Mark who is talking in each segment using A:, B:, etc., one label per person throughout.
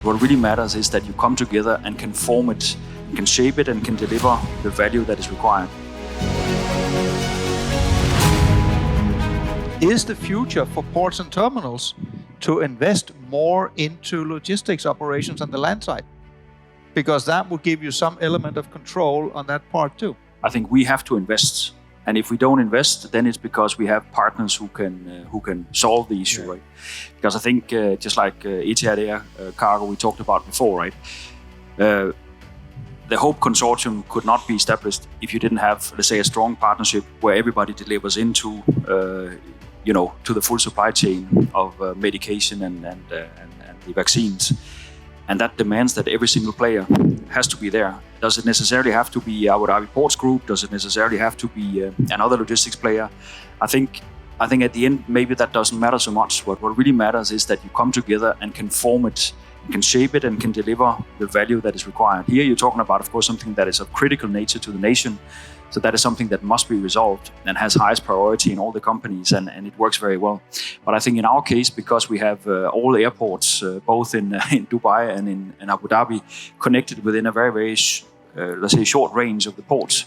A: What really matters is that you come together and can form it, can shape it, and can deliver the value that is required.
B: Is the future for ports and terminals to invest more into logistics operations on the land side? Because that will give you some element of control on that part too.
A: I think we have to invest. And if we don't invest, then it's because we have partners who can solve the issue, right? Because I think just like Etihad Air Cargo we talked about before, right? The Hope Consortium could not be established if you didn't have, let's say, a strong partnership where everybody delivers into, to the full supply chain of medication and the vaccines. And that demands that every single player has to be there. Does it necessarily have to be Abu Dhabi Ports Group? Does it necessarily have to be another logistics player? I think at the end, maybe that doesn't matter so much. What really matters is that you come together and can form it, can shape it, and can deliver the value that is required. Here you're talking about, of course, something that is of critical nature to the nation. So that is something that must be resolved and has highest priority in all the companies, and it works very well. But I think in our case, because we have all airports, both in Dubai and in Abu Dhabi, connected within a very, very, let's say, short range of the ports,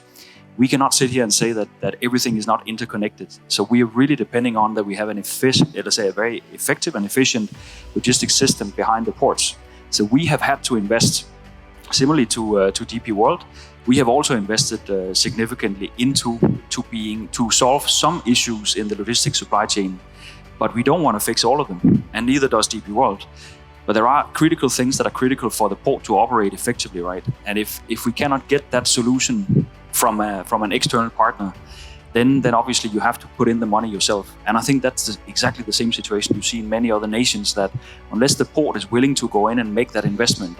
A: we cannot sit here and say that everything is not interconnected. So we are really depending on that we have a very effective and efficient logistics system behind the ports. So we have had to invest, similarly to DP World. We have also invested significantly to solve some issues in the logistics supply chain, but we don't want to fix all of them, and neither does DP World. But there are critical things that are critical for the port to operate effectively, right? And if we cannot get that solution from an external partner, then obviously you have to put in the money yourself. And I think that's exactly the same situation you see in many other nations, that unless the port is willing to go in and make that investment,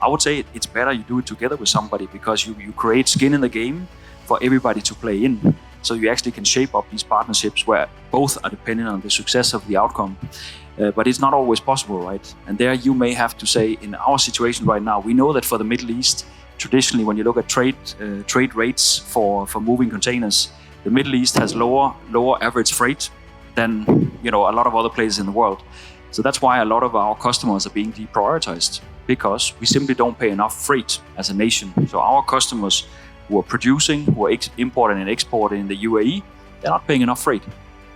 A: I would say it's better you do it together with somebody, because you create skin in the game for everybody to play in. So you actually can shape up these partnerships where both are dependent on the success of the outcome. But it's not always possible, right? And there you may have to say, in our situation right now, we know that for the Middle East, traditionally, when you look at trade rates for moving containers, the Middle East has lower average freight than a lot of other places in the world. So that's why a lot of our customers are being deprioritized, because we simply don't pay enough freight as a nation. So our customers who are producing, who are importing and exporting in the UAE, they're not paying enough freight.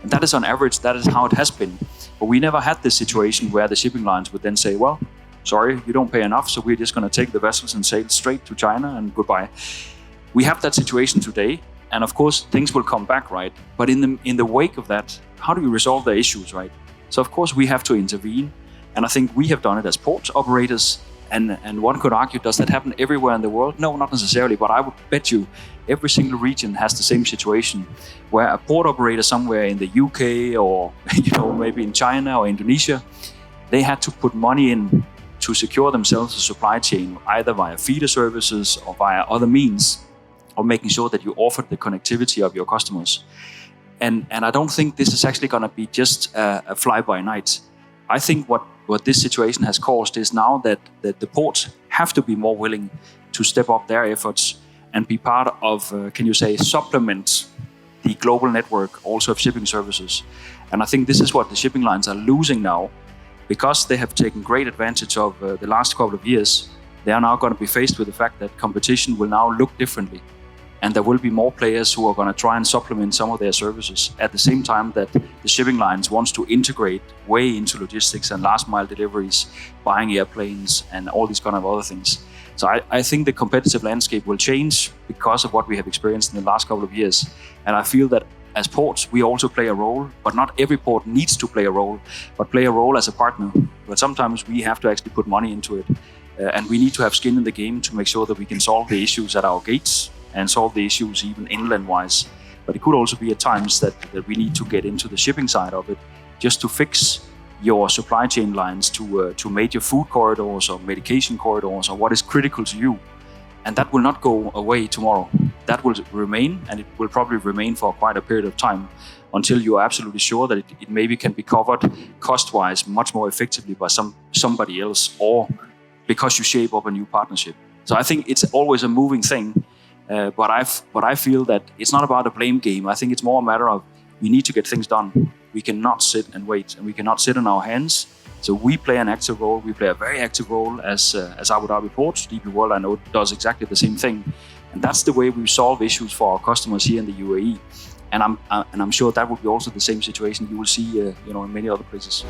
A: And that is on average, that is how it has been. But we never had this situation where the shipping lines would then say, well, sorry, you don't pay enough, so we're just going to take the vessels and sail straight to China and goodbye. We have that situation today, and of course things will come back, right? But in the wake of that, how do you resolve the issues, right? So of course we have to intervene, and I think we have done it as port operators. And one could argue, does that happen everywhere in the world? No, not necessarily, but I would bet you every single region has the same situation, where a port operator somewhere in the UK or maybe in China or Indonesia, they had to put money in to secure themselves a supply chain, either via feeder services or via other means of making sure that you offer the connectivity of your customers. And I don't think this is actually going to be just a fly-by-night. I think what this situation has caused is now that the ports have to be more willing to step up their efforts and be part of, supplement the global network also of shipping services. And I think this is what the shipping lines are losing now, because they have taken great advantage of the last couple of years. They are now going to be faced with the fact that competition will now look differently. And there will be more players who are going to try and supplement some of their services at the same time that the shipping lines wants to integrate way into logistics and last mile deliveries, buying airplanes and all these kind of other things. So I think the competitive landscape will change because of what we have experienced in the last couple of years. And I feel that as ports, we also play a role, but not every port needs to play a role, but play a role as a partner. But sometimes we have to actually put money into it. And we need to have skin in the game to make sure that we can solve the issues at our gates and solve the issues even inland-wise. But it could also be at times that we need to get into the shipping side of it, just to fix your supply chain lines to major food corridors or medication corridors or what is critical to you. And that will not go away tomorrow. That will remain, and it will probably remain for quite a period of time until you are absolutely sure that it maybe can be covered cost-wise much more effectively by somebody else, or because you shape up a new partnership. So I think it's always a moving thing. But I feel that it's not about a blame game. I think it's more a matter of we need to get things done. We cannot sit and wait, and we cannot sit on our hands So we play an active role. We play a very active role as Abu Dhabi Ports. DP World, I know, does exactly the same thing, and that's the way we solve issues for our customers here in the UAE. And I'm sure that will be also the same situation you will see, in many other places.